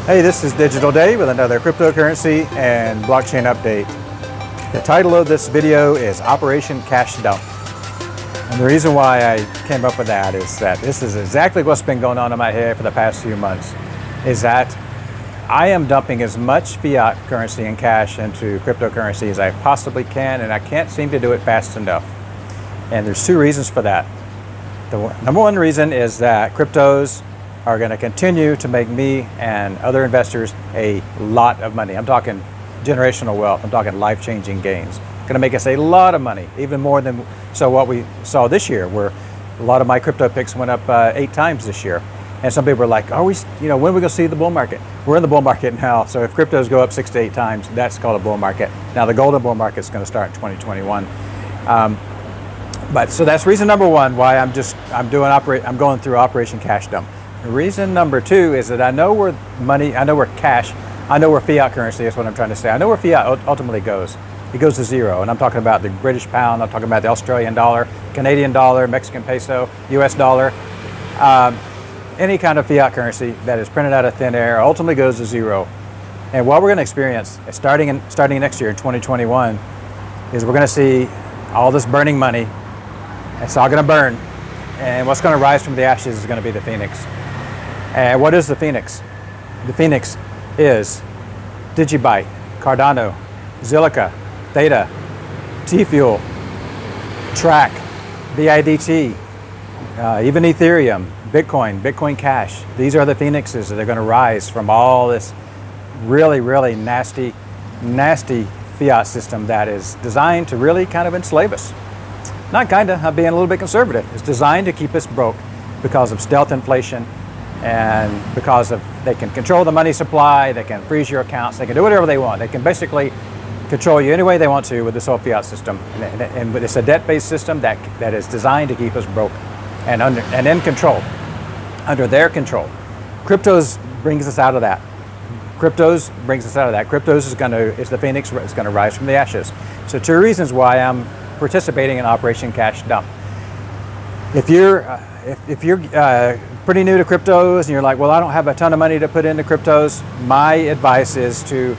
Hey, this is Digital Day with another cryptocurrency and blockchain update. The title of this video is Operation Cash Dump. And the reason why I came up with that is that this is exactly what's been going on in my head for the past few months, is that I am dumping as much fiat currency and cash into cryptocurrency as I possibly can, and I can't seem to do it fast enough. And there's two reasons for that. The number one reason is that cryptos are going to continue to make me and other investors a lot of money. I'm talking generational wealth. I'm talking life-changing gains. Going to make us a lot of money, even more than what we saw this year, where a lot of my crypto picks went up 8 times this year. And some people are like, "Are we? When are we going to see the bull market?" We're in the bull market now. So if cryptos go up 6 to 8 times, that's called a bull market. Now the golden bull market is going to start in 2021. So that's reason number one why I'm going through Operation Cash Dump. Reason number two is that I know where fiat currency is what I'm trying to say. I know where fiat ultimately goes. It goes to zero, and I'm talking about the British pound, I'm talking about the Australian dollar, Canadian dollar, Mexican peso, US dollar. Any kind of fiat currency that is printed out of thin air ultimately goes to zero. And what we're going to experience starting next year in 2021 is we're going to see all this burning money. It's all going to burn, and what's going to rise from the ashes is going to be the phoenix. And what is the phoenix? The phoenix is Digibyte, Cardano, Zilliqa, Theta, Tfuel, Track, BIDT, even Ethereum, Bitcoin, bitcoincash. These are the phoenixes that are going to rise from all this really, really nasty fiat system that is designed to really kind of enslave us. Not kinda, I'm being a little bit conservative. It's designed to keep us broke because of stealth inflation and because they can control the money supply, they can freeze your accounts, they can do whatever they want. They can basically control you any way they want to with this whole fiat system. And it's a debt-based system that is designed to keep us broke and in control, under their control. Cryptos brings us out of that. Cryptos is the phoenix. It's going to rise from the ashes. So 2 reasons why I'm participating in Operation Cash Dump. If you're pretty new to cryptos and you're like, well, I don't have a ton of money to put into cryptos, my advice is to,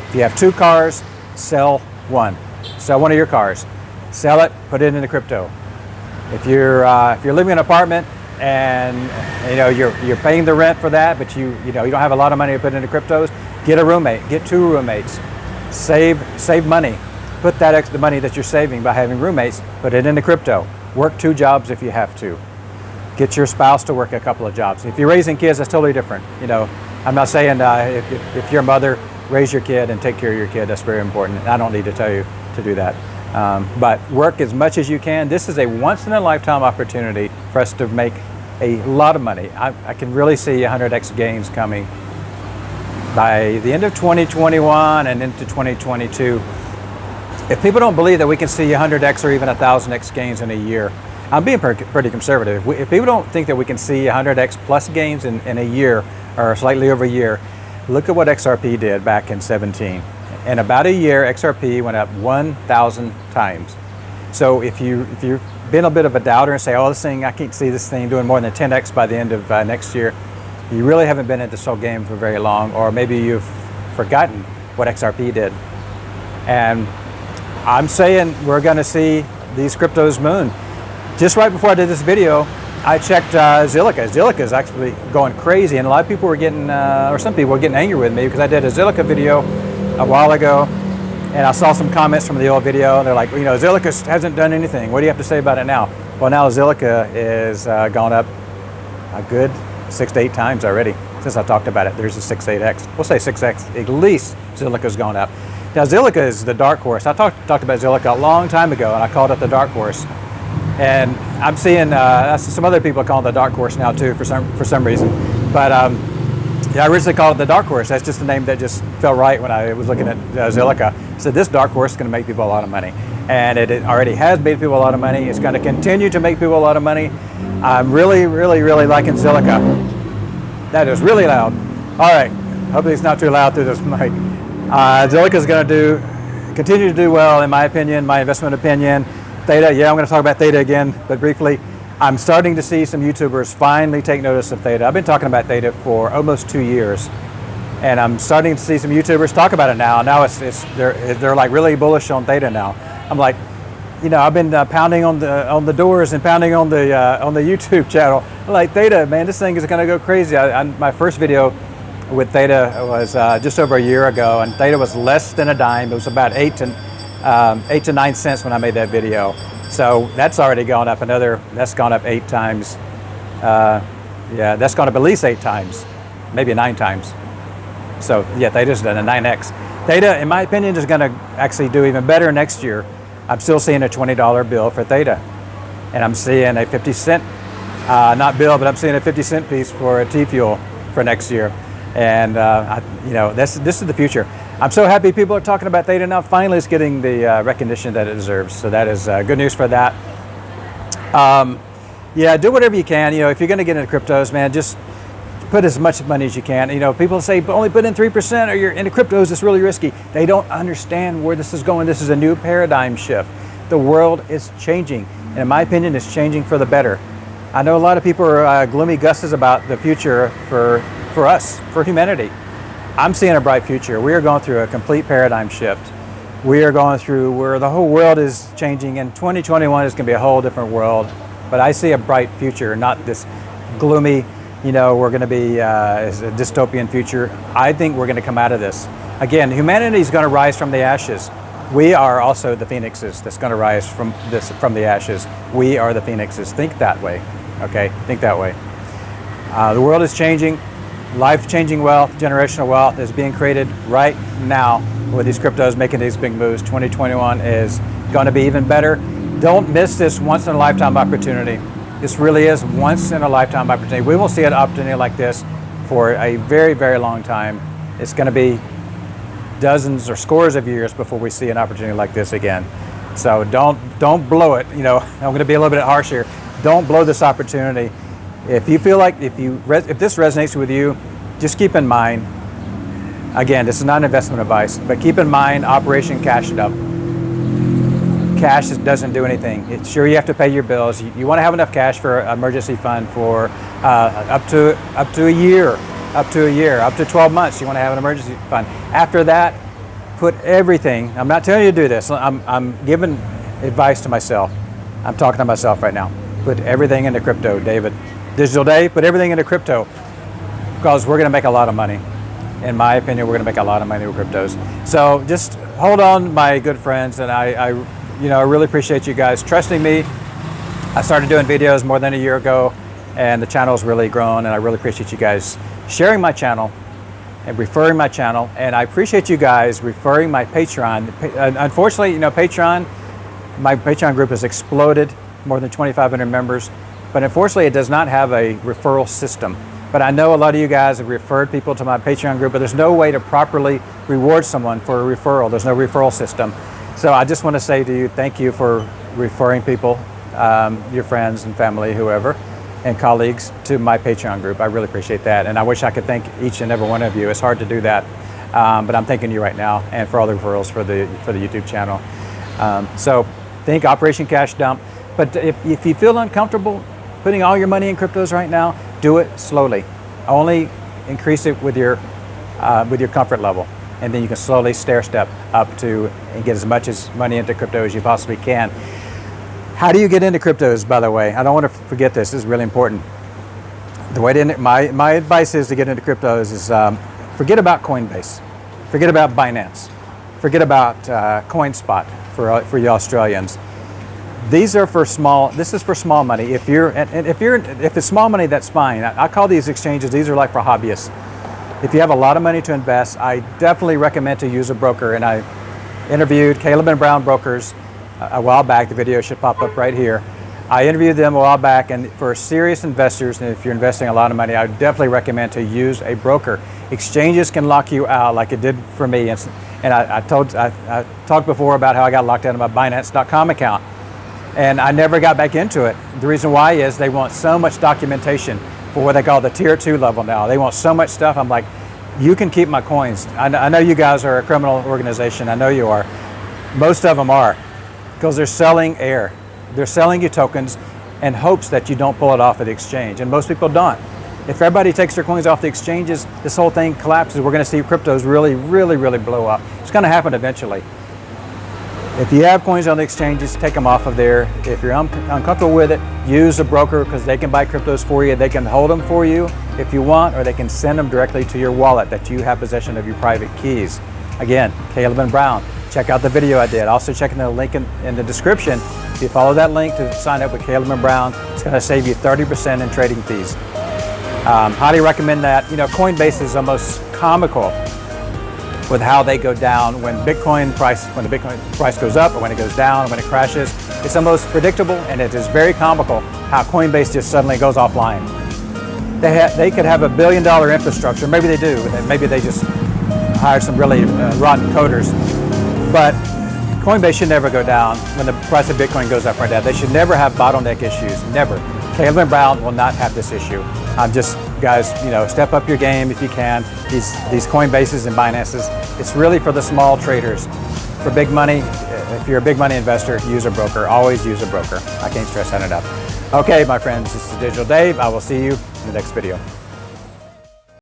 if you have 2 cars, sell one. Sell one of your cars. Sell it, put it into crypto. If you're living in an apartment and you're paying the rent for that, but you don't have a lot of money to put into cryptos, get a roommate, get 2 roommates. Save money. Put that extra money that you're saving by having roommates, put it into crypto. Work 2 jobs if you have to. Get your spouse to work a couple of jobs. If you're raising kids, that's totally different. I'm not saying if your mother, raise your kid and take care of your kid. That's very important. I don't need to tell you to do that. But work as much as you can. This is a once-in-a-lifetime opportunity for us to make a lot of money. I can really see 100x gains coming by the end of 2021 and into 2022. If people don't believe that we can see 100x or even 1,000x gains in a year, I'm being pretty conservative. If people don't think that we can see 100x plus gains in a year or slightly over a year, look at what XRP did back in 17. In about a year, XRP went up 1,000 times. So if you've been a bit of a doubter and say, oh, I can't see this thing doing more than 10x by the end of next year, you really haven't been in this whole game for very long, or maybe you've forgotten what XRP did. And I'm saying we're going to see these cryptos moon. Just right before I did this video, I checked Zilliqa. Zilliqa is actually going crazy, and a lot of people were getting, or some people were getting angry with me because I did a Zilliqa video a while ago, and I saw some comments from the old video, and they're like, Zilliqa hasn't done anything. What do you have to say about it now? Well, now Zilliqa is gone up a good 6 to 8 times already since I talked about it. There's a 6, 8x. We'll say 6x. At least Zilliqa's gone up. Now Zilliqa is the dark horse. I talked about Zilliqa a long time ago, and I called it the dark horse. And I'm seeing some other people call it the dark horse now too for some reason. But I originally called it the dark horse. That's just the name that just felt right when I was looking at Zilliqa. I said this dark horse is going to make people a lot of money, and it already has made people a lot of money. It's going to continue to make people a lot of money. I'm really, really, really liking Zilliqa. That is really loud. All right, hopefully it's not too loud through this mic. Zilliqa is going to continue to do well, in my opinion, my investment opinion. Theta, yeah, I'm going to talk about Theta again, but briefly. I'm starting to see some YouTubers finally take notice of Theta. I've been talking about Theta for almost 2 years. And I'm starting to see some YouTubers talk about it now. Now they're like really bullish on Theta now. I'm like, you know, I've been pounding on the doors and pounding on the YouTube channel. I'm like, Theta, man, this thing is going to go crazy. My first video with Theta was just over a year ago, and Theta was less than a dime. It was about 8 to 9 cents when I made that video. So that's already gone up that's gone up 8 times. Yeah, that's gone up at least 8 times, maybe 9 times. So yeah, Theta's done a 9x. Theta, in my opinion, is going to actually do even better next year. I'm still seeing a $20 bill for Theta, and I'm seeing a 50-cent, not bill, but I'm seeing a 50-cent piece for Tfuel for next year. And you know, this is the future. I'm so happy people are talking about Theta now. Finally, it's getting the recognition that it deserves. So that is good news for that. Yeah, do whatever you can. You know, if you're going to get into cryptos, man, just put as much money as you can. You know, people say only put in 3% or you're into cryptos, it's really risky. They don't understand where this is going. This is a new paradigm shift. The world is changing, and in my opinion, it's changing for the better. I know a lot of people are gloomy gusses about the future for us, for humanity. I'm seeing a bright future. We are going through a complete paradigm shift. We are going through where the whole world is changing, and 2021 is going to be a whole different world. But I see a bright future, not this gloomy, you know, we're going to be a dystopian future. I think we're going to come out of this. Again, humanity is going to rise from the ashes. We are also the phoenixes that's going to rise from the ashes. We are the phoenixes. Think that way, okay? Think that way. The world is changing. Life-changing wealth, generational wealth is being created right now with these cryptos making these big moves. 2021 is going to be even better. Don't miss this once-in-a-lifetime opportunity. This really is once-in-a-lifetime opportunity. We won't see an opportunity like this for a very, very long time. It's going to be dozens or scores of years before we see an opportunity like this again. So don't blow it. You know, I'm going to be a little bit harsh here. Don't blow this opportunity. If you feel like if this resonates with you, just keep in mind. Again, this is not investment advice, but keep in mind Operation Cash It Up. Cash doesn't do anything. Sure, you have to pay your bills. You want to have enough cash for an emergency fund for up to a year, up to 12 months. You want to have an emergency fund. After that, put everything. I'm not telling you to do this. I'm giving advice to myself. I'm talking to myself right now. Put everything into crypto, David. Digital Day, put everything into crypto, because we're going to make a lot of money. In my opinion, we're going to make a lot of money with cryptos. So just hold on, my good friends, and I really appreciate you guys trusting me. I started doing videos more than a year ago, and the channel's really grown, and I really appreciate you guys sharing my channel and referring my channel, and I appreciate you guys referring my Patreon. Unfortunately, you know, my Patreon group has exploded, more than 2,500 members, but unfortunately it does not have a referral system. But I know a lot of you guys have referred people to my Patreon group, but there's no way to properly reward someone for a referral. There's no referral system. So I just want to say to you, thank you for referring people, your friends and family, whoever, and colleagues to my Patreon group. I really appreciate that. And I wish I could thank each and every one of you. It's hard to do that, but I'm thanking you right now, and for all the referrals for the YouTube channel. So think Operation Cash Dump. But if you feel uncomfortable putting all your money in cryptos right now, do it slowly. Only increase it with your comfort level, and then you can slowly stair step up to and get as much money into crypto as you possibly can. How do you get into cryptos, by the way? I don't want to forget this. This is really important. The way to, my advice is to get into cryptos is forget about Coinbase, forget about Binance, forget about CoinSpot for you Australians. These are for small. This is for small money. If it's small money, that's fine. I call these exchanges. These are like for hobbyists. If you have a lot of money to invest, I definitely recommend to use a broker. And I interviewed Caleb and Brown Brokers a while back. The video should pop up right here. I interviewed them a while back, and for serious investors, and if you're investing a lot of money, I would definitely recommend to use a broker. Exchanges can lock you out, like it did for me. And I talked before about how I got locked out of my Binance.com account. And I never got back into it. The reason why is they want so much documentation for what they call the tier 2 level now. They want so much stuff. I'm like, you can keep my coins. I know you guys are a criminal organization. I know you are. Most of them are, because they're selling air. They're selling you tokens in hopes that you don't pull it off at the exchange. And most people don't. If everybody takes their coins off the exchanges, this whole thing collapses. We're going to see cryptos really, really, really blow up. It's going to happen eventually. If you have coins on the exchanges, take them off of there. If you're uncomfortable with it, use a broker, because they can buy cryptos for you. They can hold them for you if you want, or they can send them directly to your wallet that you have possession of your private keys. Again, Caleb and Brown. Check out the video I did. Also check in the link in the description. If you follow that link to sign up with Caleb and Brown, it's going to save you 30% in trading fees. Highly recommend that. You know, Coinbase is almost comical with how they go down when the Bitcoin price goes up, or when it goes down, or when it crashes. It's almost predictable, and it is very comical how Coinbase just suddenly goes offline. They could have $1 billion infrastructure, maybe they do, and maybe they just hired some really rotten coders. But Coinbase should never go down when the price of Bitcoin goes up or down. They should never have bottleneck issues, never. Caleb and Brown will not have this issue. Guys, you know, step up your game if you can. These Coinbases and Binances, it's really for the small traders. For big money, if you're a big money investor, use a broker. Always use a broker. I can't stress that enough. Okay, my friends, this is Digital Dave. I will see you in the next video.